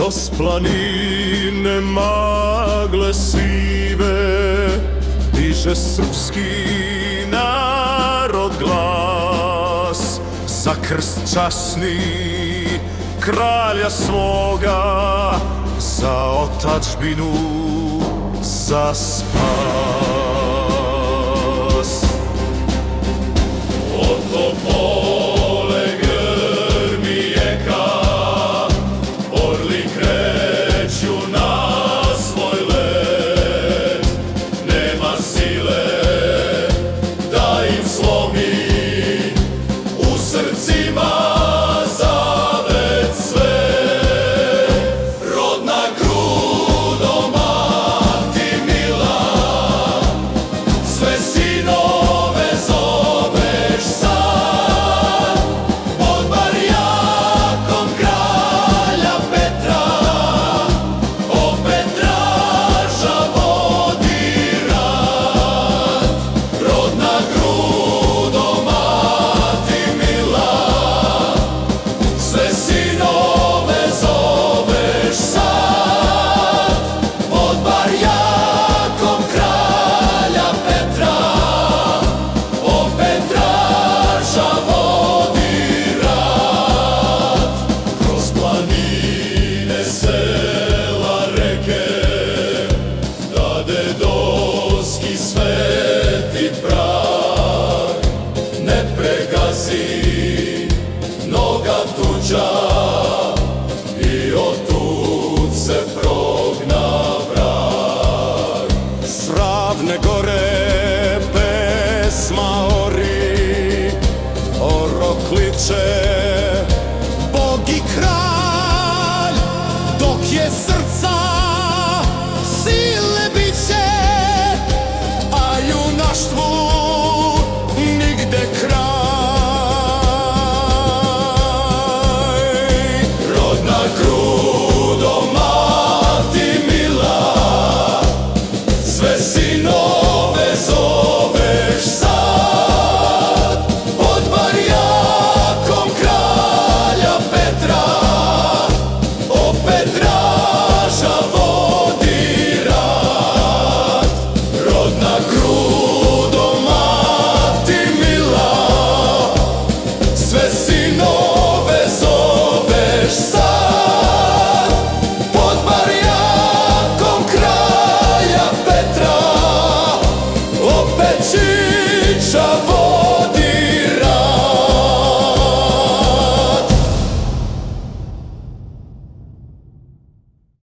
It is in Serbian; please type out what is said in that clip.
Kroz planine magle sive diže srpski narod glas za krst časni kralja svoga, za otadžbinu, za spas. Noga tuđa i otud se progna vrag. S ravne gore pesma ori, orokliče Bog i kralj, dok je srca sile biće, a junaštvu